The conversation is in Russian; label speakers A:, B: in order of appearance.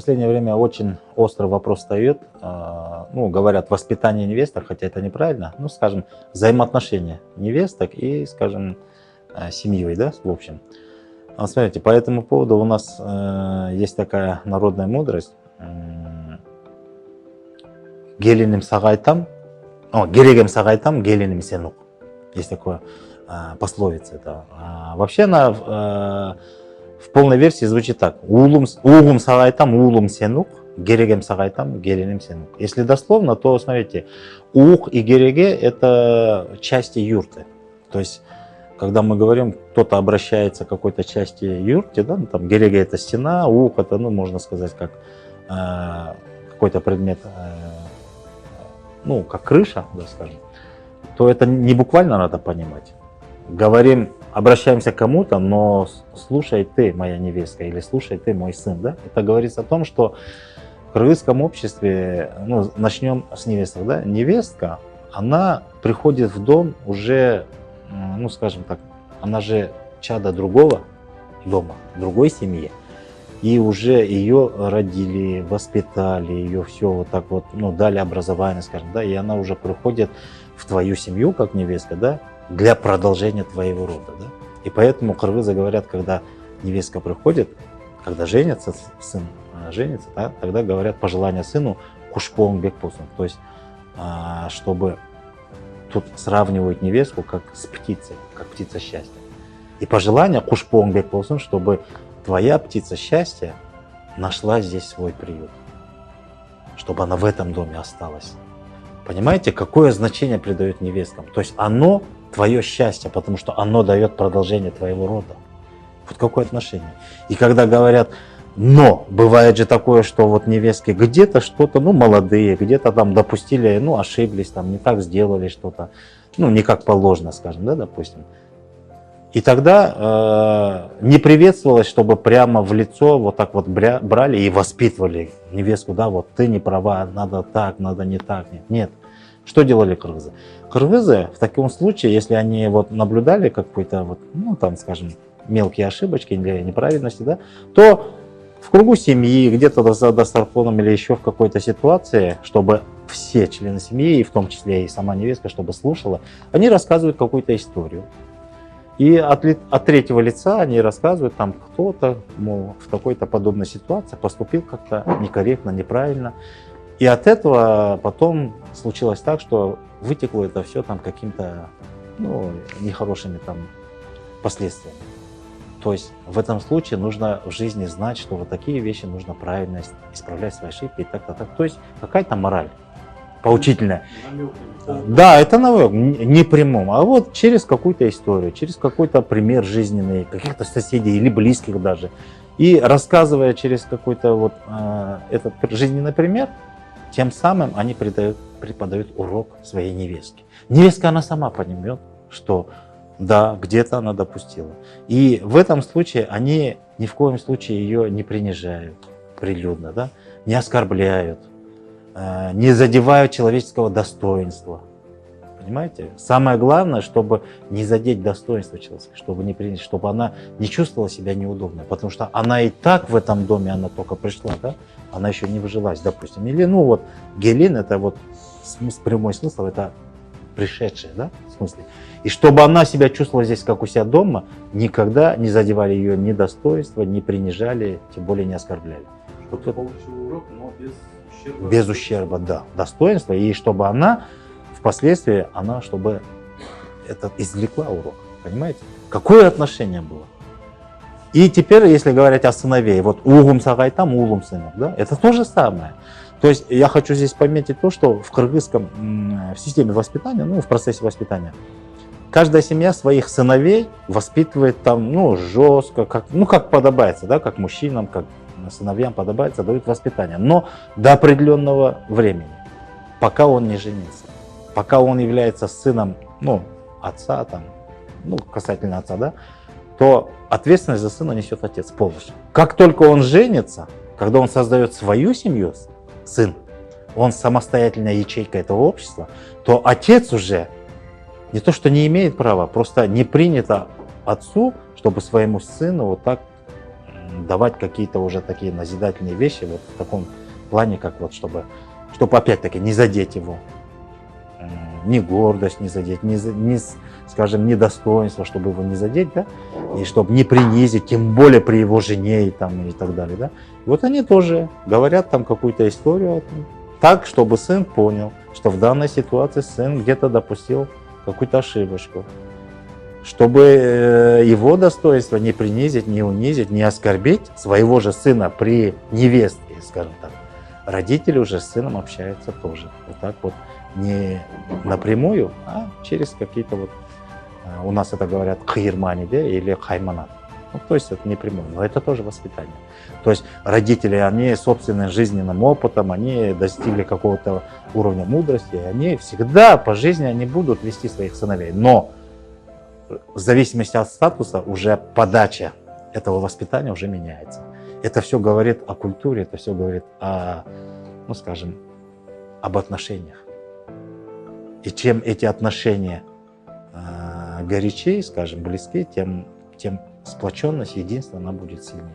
A: последнее время очень острый вопрос встает. Ну, говорят, воспитание невесток, хотя это неправильно. Ну, скажем, взаимоотношения невесток и, скажем, семьей, да, в общем. Смотрите, по этому поводу у нас есть такая народная мудрость. Гелиним сагайтам, герегем сагайтам, гелиним сенук. Есть такое пословица. Это. Вообще она в полной версии звучит так. Угум сагайтам, улум сенук, герегем сагайтам, гелиним сенук. Если дословно, то смотрите, ух и гереге это части юрты. То есть, когда мы говорим, кто-то обращается к какой-то части юрты, да, ну, там гереге это стена, ух это, ну, можно сказать, как какой-то предмет, ну, как крыша, да, скажем, то это не буквально надо понимать. Говорим, обращаемся к кому-то, но слушай ты, моя невестка, или слушай ты, мой сын, да? Это говорится о том, что в кыргызском обществе, ну, начнем с невесток, да? Невестка, она приходит в дом уже, ну, скажем так, она же чадо другого дома, другой семьи. И уже ее родили, воспитали, ее все вот так вот, ну, дали образование, скажем, да, и она уже приходит в твою семью, как невестка, да, для продолжения твоего рода, да. И поэтому кыргызы говорят, когда невестка приходит, когда женится, сын женится, да, тогда говорят пожелания сыну кушпоң бек болсун, то есть, чтобы тут сравнивают невестку как с птицей, как птица счастья. И пожелание кушпоң бек болсун, чтобы твоя птица счастья нашла здесь свой приют, чтобы она в этом доме осталась. Понимаете, какое значение придает невесткам? То есть оно твое счастье, потому что оно дает продолжение твоего рода. Вот какое отношение. И когда говорят, но бывает же такое, что вот невестки где-то что-то, ну, молодые, где-то там допустили, ну, ошиблись, там не так сделали что-то, ну, не как положено, скажем, да, допустим. И тогда не приветствовалось, чтобы прямо в лицо вот так вот брали и воспитывали невестку, да, вот ты не права, надо так, надо не так. Нет. Что делали кыргызы? Кыргызы в таком случае, если они вот наблюдали какой-то вот, ну, там, скажем, мелкие ошибочки или неправильности, да, то в кругу семьи, где-то за дастарханом или еще в какой-то ситуации, чтобы все члены семьи, и в том числе и сама невестка, чтобы слушала, они рассказывают какую-то историю. И от третьего лица они рассказывают, там кто-то, мол, в какой-то подобной ситуации поступил как-то некорректно, неправильно. И от этого потом случилось так, что вытекло это все там каким-то, ну, нехорошими там последствиями. То есть в этом случае нужно в жизни знать, что вот такие вещи нужно правильно исправлять свои ошибки и так-то так. То есть какая-то мораль поучительная. Да, это намек, не прямом, а вот через какую-то историю, через какой-то пример жизненный, каких-то соседей или близких даже. И рассказывая через какой-то вот этот жизненный пример, тем самым они преподают урок своей невестке. Невестка, она сама поймет, что да, где-то она допустила. И в этом случае они ни в коем случае ее не принижают прилюдно, да, не оскорбляют, не задевают человеческого достоинства. Понимаете? Самое главное, чтобы не задеть достоинство человека, чтобы не принять, чтобы она не чувствовала себя неудобно, потому что она и так в этом доме, она только пришла, да? Она еще не выжилась, допустим. Или, ну вот, гелин, это вот прямой смысл, это пришедшая, да, в смысле. И чтобы она себя чувствовала здесь, как у себя дома, никогда не задевали ее ни достоинства, не принижали, тем более не оскорбляли.
B: Чтобы получил урок, но без ущерба.
A: Без ущерба, да, достоинства, и чтобы она впоследствии, она, чтобы это извлекла урок, понимаете? Какое отношение было? И теперь, если говорить о сыновей, вот угум сагайтам, улум сынок, да, это то же самое. То есть я хочу здесь пометить то, что в кыргызском, в системе воспитания, ну, в процессе воспитания, каждая семья своих сыновей воспитывает там, ну, жестко, как, ну, как подобается, да, как мужчинам, как сыновьям подобается, дают воспитание, но до определенного времени, пока он не женится, пока он является сыном, ну, отца, там, ну, касательно отца, да, то ответственность за сына несет отец полностью. Как только он женится, когда он создает свою семью, сын, он самостоятельная ячейка этого общества, то отец уже не то, что не имеет права, просто не принято отцу, чтобы своему сыну вот так давать какие-то уже такие назидательные вещи вот в таком плане, как вот, чтобы опять-таки не задеть его, ни гордость не задеть, скажем, ни достоинство, чтобы его не задеть, да, и чтобы не принизить, тем более при его жене и, там, и так далее, да. И вот они тоже говорят там какую-то историю так, чтобы сын понял, что в данной ситуации сын где-то допустил какую-то ошибочку, чтобы его достоинство не принизить, не унизить, не оскорбить своего же сына при невестке, скажем так. Родители уже с сыном общаются тоже. Вот так вот, не напрямую, а через какие-то вот, у нас это говорят кхирмани, да, или хайманат. Ну, то есть это не прямое, но это тоже воспитание. То есть родители, они собственным жизненным опытом, они достигли какого-то уровня мудрости, и они всегда по жизни они будут вести своих сыновей. Но в зависимости от статуса уже подача этого воспитания уже меняется. Это все говорит о культуре, это все говорит о, ну скажем, об отношениях. И чем эти отношения горячее, скажем, близки, тем сплоченность, единство, она будет сильнее.